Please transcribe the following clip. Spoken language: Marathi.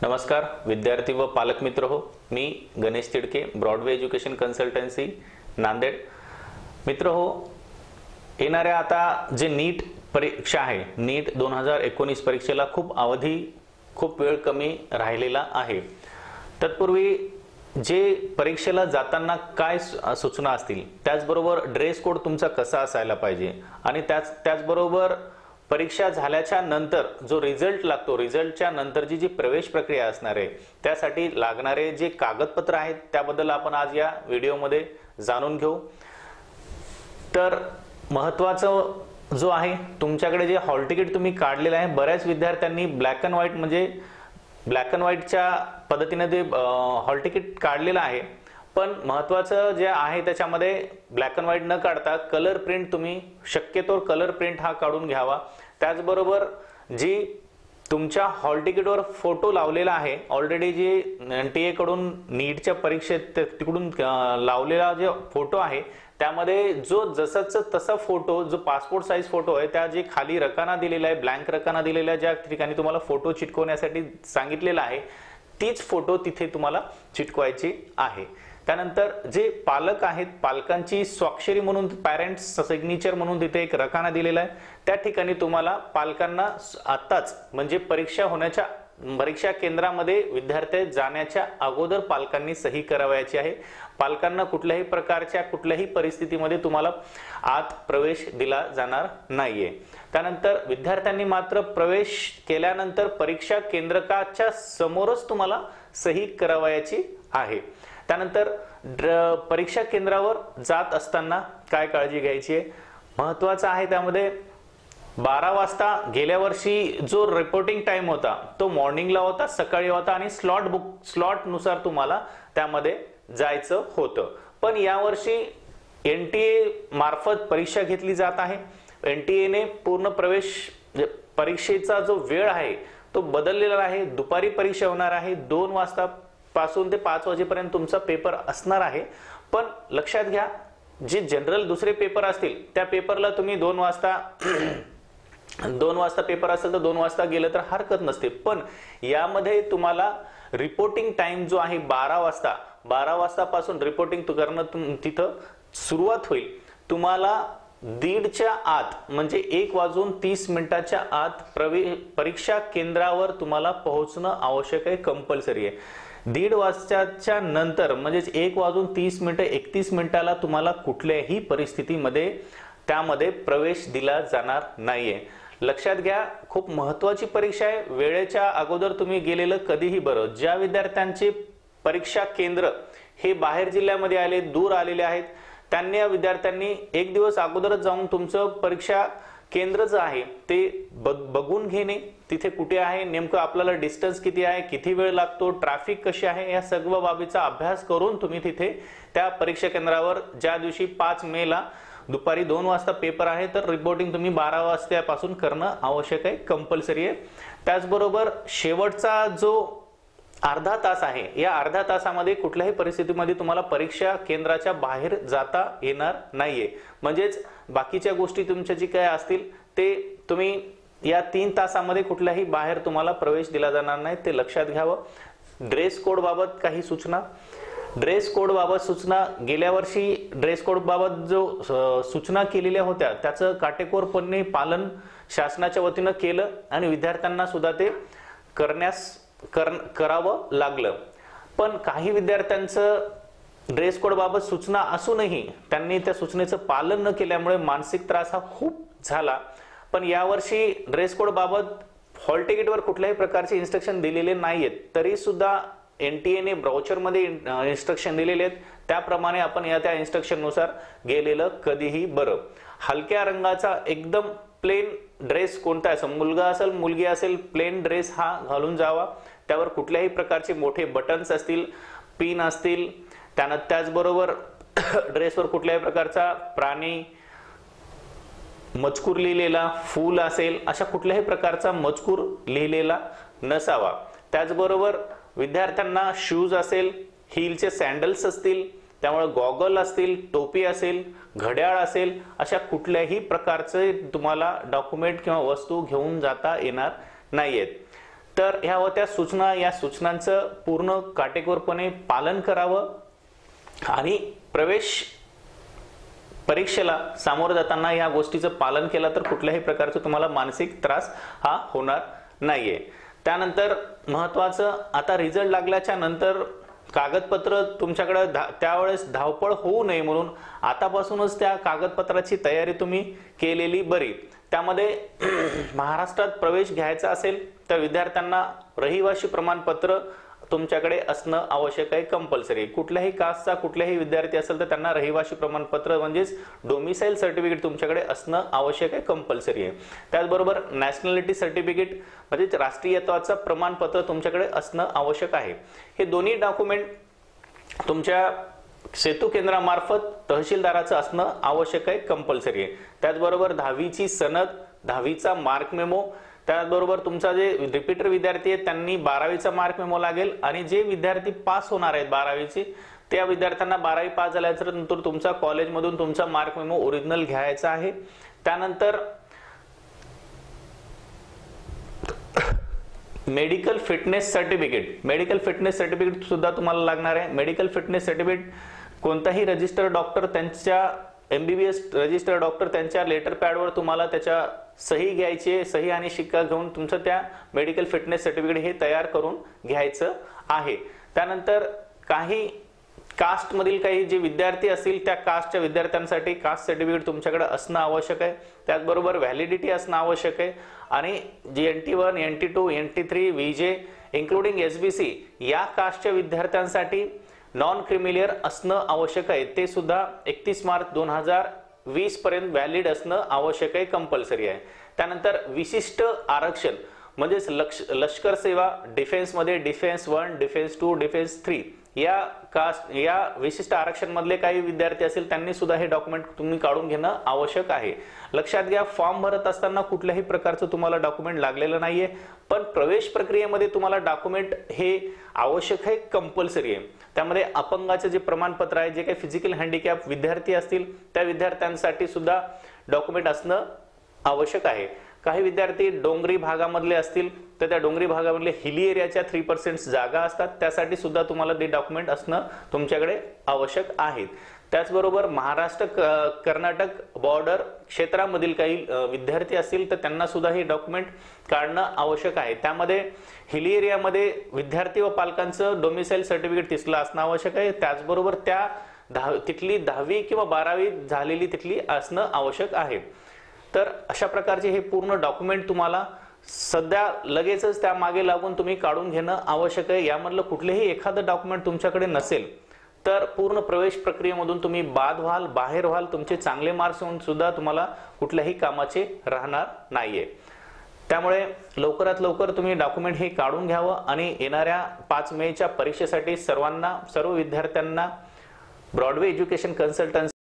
नमस्कार विद्यार्थी व पालक मित्र हो, मी Ganesh Tidke, Broadway education consultancy Nanded. मित्र हो, येणाऱ्या आता जे नीट परीक्षा आहे, नीट 2019 परीक्षेला खूप वेळ कमी राहिलेला आहे. तत्पूर्वी जे परीक्षेला जाताना काय सूचना असतील, त्याचबरोबर ड्रेस कोड तुमचा कसा असायला पाहिजे आणि त्याचबरोबर परीक्षा झाल्याच्या नंतर जो रिझल्ट लागतो, रिझल्टच्या नंतरची जी प्रवेश प्रक्रिया असणार आहे, त्यासाठी लागणारे जे कागदपत्र आहेत त्याबद्दल आपण आज या व्हिडिओमध्ये जाणून घेऊ. तर महत्त्वाचं जो आहे, तुमच्याकडे जे हॉल तिकीट तुम्ही काढलेलं आहे, बऱ्याच विद्यार्थ्यांनी ब्लॅक अँड व्हाईटच्या पद्धतीने ते हॉल तिकीट काढलेलं आहे. पण महत्त्वाचं जे आहे त्याच्यामध्ये ब्लॅक अँड व्हाईट न काढता कलर प्रिंट तुम्ही शक्यतो कलर प्रिंट हा काढून घ्यावा. त्याचबरोबर जी तुमच्या हॉल तिकीटवर फोटो लावलेला आहे, ऑलरेडी जी NTA कडून नीटच्या परीक्षेत तिकडून लावलेला जो फोटो आहे, त्यामध्ये जो जसाच तसा फोटो, जो पासपोर्ट साईज फोटो आहे, त्या जे खाली रकाना दिलेला आहे, ब्लँक रकाना दिलेला आहे, ज्या ठिकाणी तुम्हाला फोटो चिटकवण्यासाठी सांगितलेला आहे, तीच फोटो तिथे तुम्हाला चिटकवायची आहे. त्यानंतर जे पालक आहेत, पालकांची स्वाक्षरी म्हणून पॅरेंट्स सिग्नेचर म्हणून तिथे एक रकाना दिलेला आहे, त्या ठिकाणी तुम्हाला पालकांना आताच म्हणजे परीक्षा केंद्रामध्ये विद्यार्थी जाण्याच्या अगोदर पालकांनी सही करावयाची आहे. पालकांना कुठल्याही प्रकारच्या कुठल्याही परिस्थितीमध्ये तुम्हाला आत प्रवेश दिला जाणार नाहीये. त्यानंतर विद्यार्थ्यांनी मात्र प्रवेश केल्यानंतर परीक्षा केंद्रकाच्या समोरच तुम्हाला सही करावयाची आहे. त्यानंतर परीक्षा केंद्रावर जात असताना काय काळजी घ्यायची आहे, महत्त्वाचं आहे. त्यामध्ये 12 वाजता गेल्या वर्षी जो रिपोर्टिंग टाइम होता तो मॉर्निंगला होता, सकाळी होता आणि स्लॉट नुसार तुम्हाला त्यामध्ये जायचं होतं. पण यावर्षी NTA मार्फत परीक्षा घेतली जात आहे. NTA ने पूर्ण परीक्षेचा जो वेळ आहे तो बदललेला आहे. दुपारी परीक्षा होणार आहे, 2 वाजता पासून ते 5 वाजेपर्यंत तुमचा पेपर असणार आहे. पण लक्षात घ्या, जे जनरल दुसरे पेपर असतील त्या पेपरला तुम्ही 2 वाजता पेपर असेल तर 2 वाजता गेलं तर हरकत नसते. पण यामध्ये तुम्हाला रिपोर्टिंग टाइम जो आहे 12 वाजतापासून रिपोर्टिंग करणं तिथं सुरुवात होईल. तुम्हाला 1:30च्या आत म्हणजे 1:30 आत परीक्षा केंद्रावर तुम्हाला पोहोचणं आवश्यक आहे, कंपल्सरी आहे. 1:30 वाजताच्या नंतर म्हणजे 1:30 तुम्हाला कुठल्याही परिस्थितीमध्ये त्यामध्ये प्रवेश दिला जाणार नाहीये. लक्षात घ्या, खूप महत्त्वाची परीक्षा आहे. वेळेच्या अगोदर तुम्ही गेलेलं कधीही बरं. ज्या विद्यार्थ्यांचे परीक्षा केंद्र हे बाहेर जिल्ह्यामध्ये आले, दूर आलेले आहेत, त्यांनी या विद्यार्थ्यांनी एक दिवस अगोदरच जाऊन तुमचं परीक्षा केंद्र जे आहे ते बघून घेणे, तिथे कुठे आहे, नेमकं आपल्याला डिस्टन्स किती आहे, किती वेळ लागतो, ट्रॅफिक कशी आहे, या सर्व बाबीचा अभ्यास करून तुम्ही तिथे त्या परीक्षा केंद्रावर ज्या दिवशी 5 मेला दुपारी 2 वाजता पेपर आहे तर रिपोर्टिंग तुम्ही 12 वाजतापासून करणं आवश्यक आहे, कंपल्सरी आहे. त्याचबरोबर शेवटचा जो अर्धा तास आहे, या अर्ध्या तासामध्ये कुठल्याही परिस्थितीमध्ये तुम्हाला परीक्षा केंद्राच्या बाहेर जाता येणार नाहीये. म्हणजेच बाकीच्या गोष्टी तुमच्या जी काय असतील ते तुम्ही या 3 तासामध्ये कुठल्याही बाहेर तुम्हाला प्रवेश दिला जाणार नाही, ते लक्षात घ्यावं. ड्रेस कोड बाबत काही सूचना. ड्रेस कोड बाबत सूचना, गेल्या वर्षी ड्रेस कोड बाबत जो सूचना केलेल्या होत्या त्याचं काटेकोरपणे पालन शासनाच्या वतीनं केलं आणि विद्यार्थ्यांना सुद्धा ते करावं लागलं. पण काही विद्यार्थ्यांचं ड्रेस कोड बाबत सूचना असूनही त्यांनी त्या सूचनेचं पालन न केल्यामुळे मानसिक त्रास हा खूप झाला. पण यावर्षी ड्रेस कोड बाबत हॉल तिकीटवर कुठल्याही प्रकारचे इन्स्ट्रक्शन दिलेले नाहीयेत, तरी सुद्धा NTA ने ब्राउचरमध्ये इन्स्ट्रक्शन दिलेले आहेत, त्याप्रमाणे आपण त्या इन्स्ट्रक्शन नुसार गेलेलं कधीही बरं. हलक्या रंगाचा एकदम प्लेन ड्रेस कोणता असेल, मुलगा असेल मुलगी असेल, प्लेन ड्रेस हा घालून जावा. त्यावर कुठल्याही प्रकारचे मोठे बटन्स असतील, पिन असतील, त्याचबरोबर ड्रेसवर कुठल्याही प्रकारचा प्राणी मजकूर लिहिलेला, फूल असेल, अशा कुठल्याही प्रकारचा मजकूर लिहिलेला नसावा. त्याचबरोबर विद्यार्थ्यांना शूज असेल, हीलचे सँडल्स असतील, त्यामुळे गॉगल असतील, टोपी असेल, घड्याळ असेल, अशा कुठल्याही प्रकारचे तुम्हाला डॉक्युमेंट किंवा वस्तू घेऊन जाता येणार नाहीयेत. तर ह्या होत्या सूचना. या सूचनांचं पूर्ण काटेकोरपणे पालन करावं आणि प्रवेश परीक्षेला सामोरं जाताना या गोष्टीचं पालन केलं तर कुठल्याही प्रकारचं तुम्हाला मानसिक त्रास हा होणार नाहीये. त्यानंतर महत्वाचं, आता रिझल्ट लागल्याच्या नंतर कागदपत्र तुमच्याकडे त्यावेळेस धावपळ होऊ नये म्हणून आतापासूनच त्या कागदपत्राची तयारी तुम्ही केलेली बरी. त्यामध्ये महाराष्ट्रात प्रवेश घ्यायचा असेल तर विद्यार्थ्यांना रहिवासी प्रमाणपत्र तुमच्याकडे असणं आवश्यक आहे, कंपल्सरी. कुठल्याही कास्टचा कुठलाही विद्यार्थी असेल तर त्यांना रहिवासी प्रमाणपत्र म्हणजेच डोमिसाईल सर्टिफिकेट तुमच्याकडे असणं आवश्यक आहे, कंपल्सरी आहे. त्याचबरोबर नॅशनॅलिटी सर्टिफिकेट म्हणजेच राष्ट्रीयत्वाचं प्रमाणपत्र तुमच्याकडे असणं आवश्यक आहे. हे दोन्ही डॉक्युमेंट तुमच्या सेतू केंद्रामार्फत तहसीलदाराचं असणं आवश्यक आहे, कंपल्सरी आहे. त्याचबरोबर 10वीची सनद, 10वीचा मार्क मेमो, त्याचबरोबर तुमचा जे रिपीटर विद्यार्थी आहेत त्यांनी 12वीचा मार्क मेमो लागेल आणि जे विद्यार्थी पास होणार आहेत 12वीचे त्या विद्यार्थ्यांना 12वी पास झाल्यानंतर नंतर तुमचा कॉलेजमधून तुमचा मार्क मेमो ओरिजिनल घ्यायचा आहे. त्यानंतर मेडिकल फिटनेस सर्टिफिकेट सुद्धा तुम्हाला लागणार आहे. मेडिकल फिटनेस सर्टिफिकेट कोणताही रजिस्टर डॉक्टर त्यांच्या MBBS रजिस्टर डॉक्टर त्यांच्या लेटर पॅडवर तुम्हाला त्याच्या सही घ्यायची, सही आणि शिक्का घेऊन तुमचं त्या मेडिकल फिटनेस सर्टिफिकेट हे तयार करून घ्यायचं आहे. त्यानंतर काही कास्ट मधील काही जे विद्यार्थी असतील त्या कास्टच्या विद्यार्थ्यांसाठी कास्ट सर्टिफिकेट तुमच्याकडे असणं आवश्यक आहे. त्याचबरोबर व्हॅलिडिटी असणं आवश्यक आहे आणि जी NT1, NT2, NT3, VJ including SBC या कास्टच्या विद्यार्थ्यांसाठी नॉन क्रिमिलियर असणं आवश्यक आहे. ते सुद्धा 31 मार्च 2020 पर्यंत व्हॅलिड असणं आवश्यक आहे, कंपल्सरी आहे. त्यानंतर विशिष्ट आरक्षण म्हणजेच लष्कर सेवा, डिफेन्स मध्ये डिफेन्स 1, डिफेन्स 2, डिफेन्स 3 या विशिष्ट आरक्षण मधले काही विद्यार्थी असेल त्यांनी सुद्धा हे डॉक्युमेंट तुम्ही काढून घेणं आवश्यक आहे. लक्षात घ्या, फॉर्म भरत असताना कुठल्याही प्रकारचं तुम्हाला डॉक्युमेंट लागलेलं नाहीये, पण प्रवेश प्रक्रियेमध्ये तुम्हाला डॉक्युमेंट हे आवश्यक आहे, कंपल्सरी आहे. त्यामध्ये अपंगाचे जे प्रमाणपत्र आहे, जे काही फिजिकल हँडिकॅप विद्यार्थी असतील त्या विद्यार्थ्यांसाठी सुद्धा डॉक्युमेंट असणं आवश्यक आहे. काही विद्यार्थी डोंगरी भागामधले असतील तर त्या डोंगरी भागामधले हिली एरियाच्या 3% जागा असतात, त्यासाठी सुद्धा तुम्हाला ते डॉक्युमेंट असणं तुमच्याकडे आवश्यक आहेत. त्याचबरोबर महाराष्ट्र कर्नाटक बॉर्डर क्षेत्रामधील काही विद्यार्थी असतील तर त्यांना सुद्धा हे डॉक्युमेंट काढणं आवश्यक आहे. त्यामध्ये हिली एरियामध्ये विद्यार्थी व पालकांचं डोमिसाईल सर्टिफिकेट तिथलं असणं आवश्यक आहे. त्याचबरोबर तिथली 10वी किंवा 12वी झालेली तिथली असणं आवश्यक आहे. तर अशा प्रकारचे हे पूर्ण डॉक्युमेंट तुम्हाला सध्या लगेचच त्या मागे लागून तुम्ही काढून घेणं आवश्यक आहे. यामधलं कुठलेही एखादं डॉक्युमेंट तुमच्याकडे नसेल तर पूर्ण प्रवेश प्रक्रियेमधून तुम्ही बाद व्हाल, बाहेर व्हाल. तुमचे चांगले मार्क्स होऊन सुद्धा तुम्हाला कुठल्याही कामाचे राहणार नाहीये. त्यामुळे लवकरात लवकर तुम्ही डॉक्युमेंट हे काढून घ्यावं आणि येणाऱ्या 5 मेच्या परीक्षेसाठी सर्व विद्यार्थ्यांना ब्रॉडवे एज्युकेशन कन्सल्टन्सी